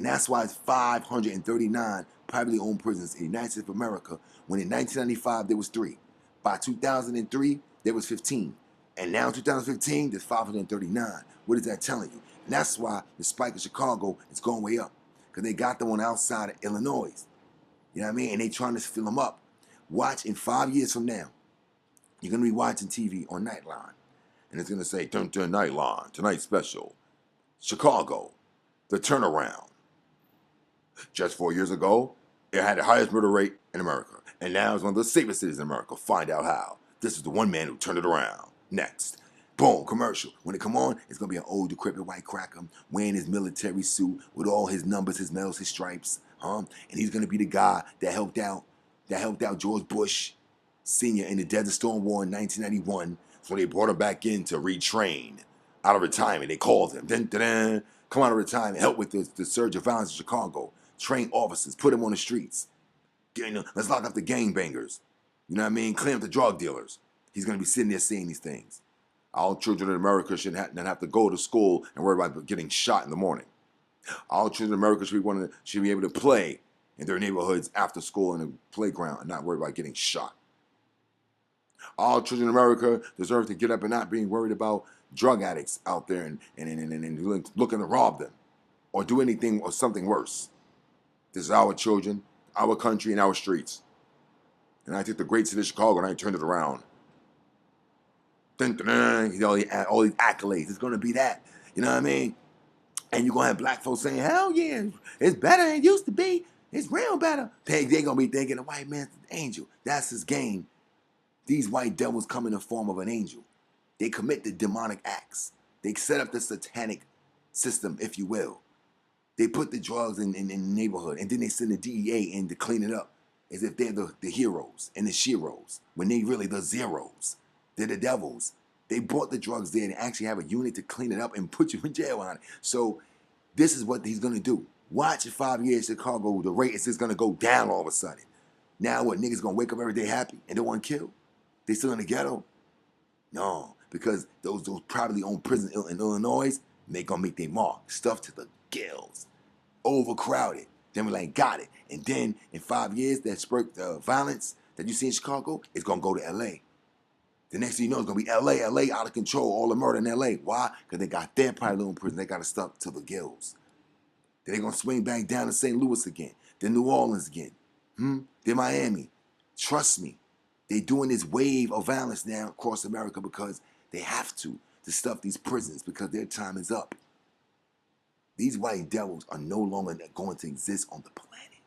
And that's why it's 539 privately owned prisons in the United States of America, when in 1995 there was 3. By 2003, there was 15. And now in 2015, there's 539. What is that telling you? And that's why the spike in Chicago is going way up. Because they got them on the outside of Illinois. You know what I mean? And they trying to fill them up. Watch in 5 years from now, you're going to be watching TV on Nightline. And it's going to say, dun dun Nightline, tonight's special. Chicago, the turnaround. Just 4 years ago, it had the highest murder rate in America. And now it's one of the safest cities in America. Find out how. This is the one man who turned it around. Next. Boom, commercial. When it come on, it's going to be an old, decrepit white cracker wearing his military suit with all his numbers, his medals, his stripes. And he's going to be the guy that helped out George Bush Sr. in the Desert Storm War in 1991. So they brought him back in to retrain out of retirement. They called him. Dun, dun, dun. Come out of retirement, help with the surge of violence in Chicago. Train officers, put them on the streets. Let's lock up the gangbangers. You know what I mean? Clean up the drug dealers. He's going to be sitting there saying these things. All children in America shouldn't have to go to school and worry about getting shot in the morning. All children in America should be able to play in their neighborhoods after school in the playground and not worry about getting shot. All children in America deserve to get up and not being worried about drug addicts out there and looking to rob them or do anything or something worse. This is our children, our country, and our streets. And I took the great city of Chicago and I turned it around. Dun, dun, dun, all these accolades. It's going to be that. You know what I mean? And you're going to have black folks saying, hell yeah, it's better than it used to be. It's real better. They're going to be thinking the white man's an angel. That's his game. These white devils come in the form of an angel. They commit the demonic acts. They set up the satanic system, if you will. They put the drugs in the neighborhood, and then they send the DEA in to clean it up as if they're the heroes and the sheroes, when they really the zeros. They're the devils. They brought the drugs there and actually have a unit to clean it up and put you in jail on it. So this is what he's going to do. Watch in 5 years, Chicago, the rate is just going to go down all of a sudden. Now what, niggas going to wake up every day happy and don't want to kill? They still in the ghetto? No, because those privately owned prisons in Illinois, they going to make their mark. Stuffed to the gills. Overcrowded. Then we like, got it. And then in 5 years, that spurt violence that you see in Chicago is going to go to L.A. The next thing you know, it's going to be L.A. out of control, all the murder in L.A. Why? Because they got their privately owned prison. They got it stuck to the gills. Then they're going to swing back down to St. Louis again. Then New Orleans again. Then Miami. Trust me. They're doing this wave of violence now across America because they have to stuff these prisons because their time is up. These white devils are no longer going to exist on the planet.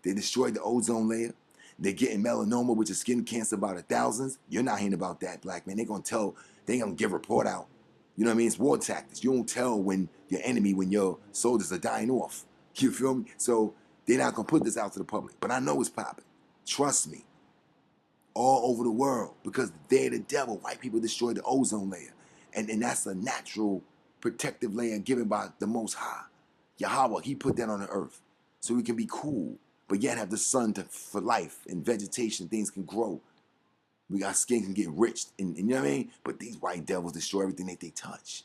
They destroyed the ozone layer. They're getting melanoma, which is skin cancer by the thousands. You're not hearing about that, black man. They're going to give a report out. You know what I mean? It's war tactics. You don't tell when your soldiers are dying off. You feel me? So they're not going to put this out to the public. But I know it's popping. Trust me. All over the world, because they're the devil. White people destroyed the ozone layer. And that's a natural protective layer given by the Most High. Yahweh, he put that on the earth so we can be cool, but yet have the sun for life and vegetation, things can grow. We got skin can get rich, and you know what I mean? But these white devils destroy everything that they touch.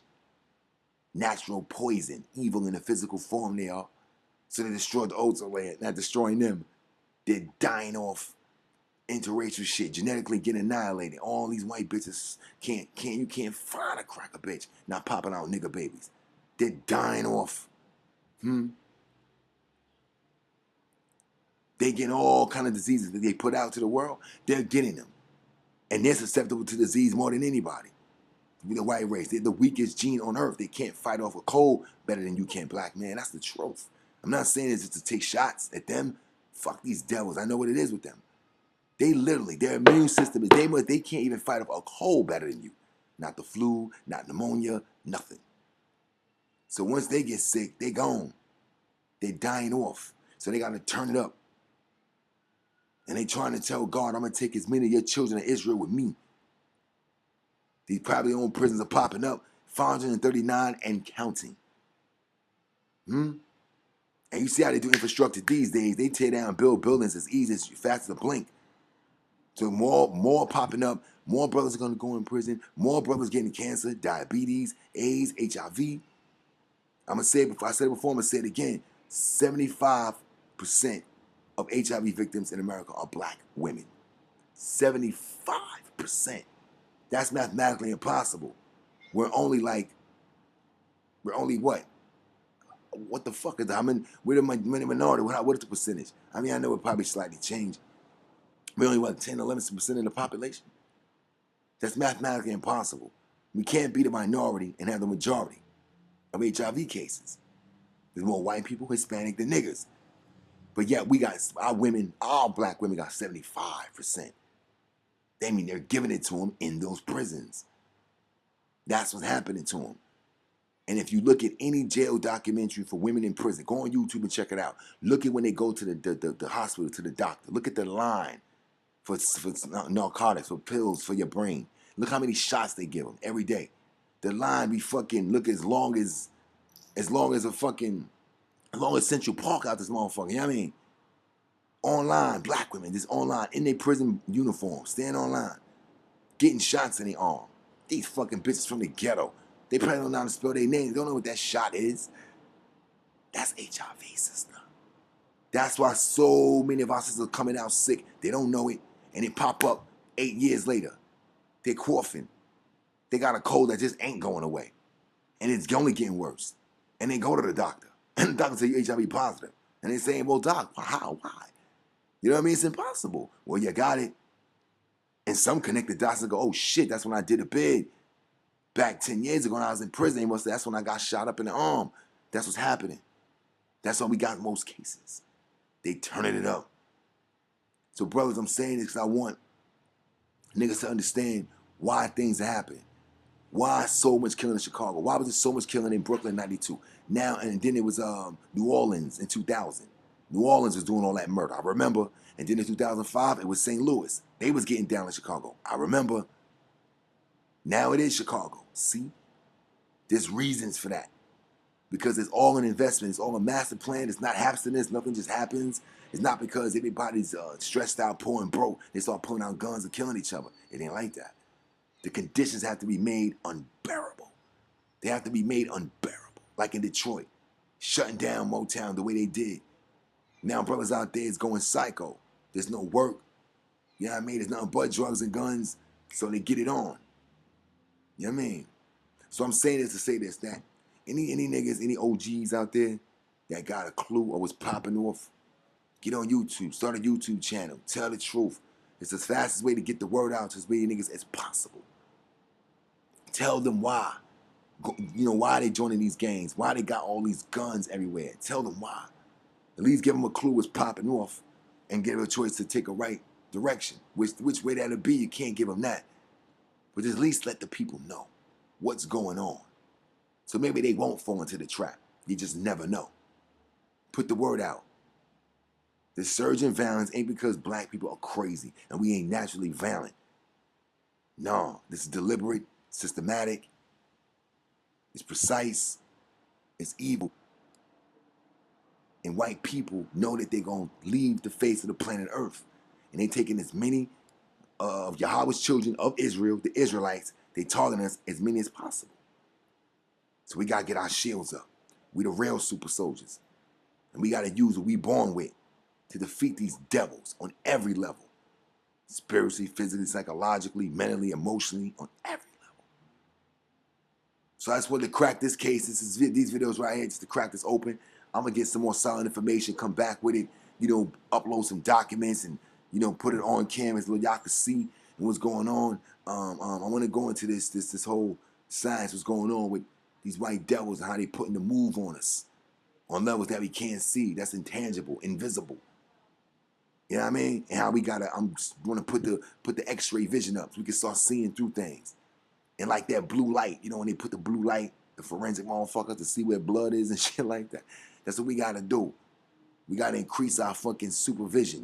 Natural poison, evil in the physical form they are. So they destroyed the ozone layer, not destroying them. They're dying off. Interracial shit, genetically getting annihilated. All these white bitches you can't find a cracker bitch not popping out nigga babies. They're dying off. They getting all kind of diseases that they put out to the world. They're getting them. And they're susceptible to disease more than anybody. The white race, they're the weakest gene on earth. They can't fight off a cold better than you can, black man. That's the truth. I'm not saying this just to take shots at them. Fuck these devils. I know what it is with them. They literally, their immune system is, they can't even fight off a cold better than you. Not the flu, not pneumonia, nothing. So once they get sick, they gone. They're dying off. So they got to turn it up. And they trying to tell God, I'm going to take as many of your children of Israel with me. These privately owned prisons are popping up, 539 and counting. And you see how they do infrastructure these days. They tear down and build buildings as easy as fast as a blink. So more popping up, more brothers are going to go in prison, more brothers getting cancer, diabetes, AIDS, HIV. I'm going to say it before. I said it before. I'm going to say it again. 75% of HIV victims in America are black women. 75%. That's mathematically impossible. We're only what? What the fuck is that? We're the minority. What is the percentage? I mean, I know it probably slightly changed. We're only, what, 10, 11% of the population? That's mathematically impossible. We can't be the minority and have the majority of HIV cases. There's more white people, Hispanic than niggas. But yet we got, our women, all black women got 75%. They mean they're giving it to them in those prisons. That's what's happening to them. And if you look at any jail documentary for women in prison, go on YouTube and check it out. Look at when they go to the hospital, to the doctor. Look at the line for narcotics, for pills, for your brain. Look how many shots they give them every day. The line be fucking, look as long as Central Park out this motherfucker. You know what I mean? Online, black women, just online, in their prison uniform, staying online, getting shots in their arm. These fucking bitches from the ghetto. They probably don't know how to spell their names. They don't know what that shot is. That's HIV, sister. That's why so many of our sisters are coming out sick. They don't know it, and it pop up 8 years later. They're coughing. They got a cold that just ain't going away, and it's only getting worse. And they go to the doctor, and the doctor say you're HIV positive, and they saying, well, doc, how, why? You know what I mean? It's impossible. Well, you got it. And some connected dots and go, oh shit, that's when I did a bid. Back 10 years ago when I was in prison, that's when I got shot up in the arm. That's what's happening. That's why we got most cases. They turning it up. So brothers, I'm saying this because I want niggas to understand why things are happening. Why so much killing in Chicago? Why was there so much killing in Brooklyn in 92? Now, and then it was New Orleans in 2000. New Orleans was doing all that murder. I remember. And then in 2005, it was St. Louis. They was getting down in Chicago. I remember. Now it is Chicago. See? There's reasons for that. Because it's all an investment. It's all a master plan. It's not happenstance. Nothing just happens. It's not because everybody's stressed out, poor and broke. They start pulling out guns and killing each other. It ain't like that. The conditions have to be made unbearable. They have to be made unbearable. Like in Detroit. Shutting down Motown the way they did. Now brothers out there is going psycho. There's no work. You know what I mean? There's nothing but drugs and guns. So they get it on. You know what I mean? So I'm saying this to say this, that any niggas, any OGs out there that got a clue or was popping off, get on YouTube, start a YouTube channel, tell the truth. It's the fastest way to get the word out to as many niggas as possible. Tell them why. Why they joining these gangs, why they got all these guns everywhere. Tell them why. At least give them a clue what's popping off and give them a choice to take a right direction. Which way that'll be, you can't give them that. But at least let the people know what's going on. So maybe they won't fall into the trap. You just never know. Put the word out. The surge in violence ain't because black people are crazy and we ain't naturally violent. No, this is deliberate, systematic, it's precise, it's evil. And white people know that they're going to leave the face of the planet Earth. And they taking as many of Yahweh's children of Israel, the Israelites, they targeting us as many as possible. So we got to get our shields up. We the real super soldiers. And we got to use what we born with to defeat these devils on every level. Spiritually, physically, psychologically, mentally, emotionally, on every level. So I just wanted to crack this case. These videos right here, just to crack this open. I'm going to get some more solid information, come back with it, upload some documents and, put it on camera so y'all can see what's going on. I want to go into this whole science, what's going on with these white devils and how they putting the move on us on levels that we can't see. That's intangible, invisible. You know what I mean? And how we I'm just going to put the X-ray vision up so we can start seeing through things. And like that blue light, when they put the blue light, the forensic motherfuckers to see where blood is and shit like that. That's what we got to do. We got to increase our fucking supervision,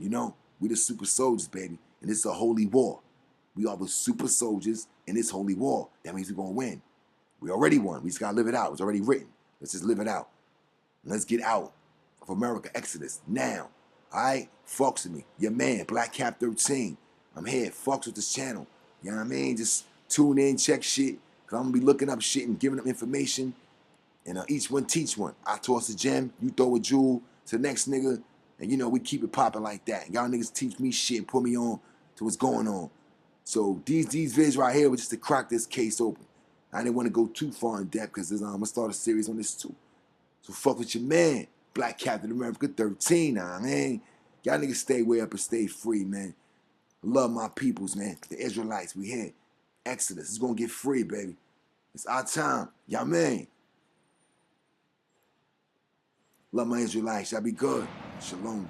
We the super soldiers, baby. And this is a holy war. We are the super soldiers in this holy war. That means we're going to win. We already won. We just got to live it out. It's already written. Let's just live it out. Let's get out of America. Exodus now. All right? Fucks with me. Your man, Black Cap 13. I'm here. Fucks with this channel. You know what I mean? Just tune in, check shit. Because I'm going to be looking up shit and giving them information. And each one teach one. I toss a gem, you throw a jewel to the next nigga, and you know, we keep it popping like that. Y'all niggas teach me shit and put me on to what's going on. So these vids right here were just to crack this case open. I didn't want to go too far in depth because I'm gonna start a series on this too. So fuck with your man, Black Captain America 13. Nah, man, y'all niggas stay way up and stay free, man. Love my peoples, man. The Israelites, we here. Exodus, it's gonna get free, baby. It's our time, y'all man. Love my Israelites, y'all be good. Shalom.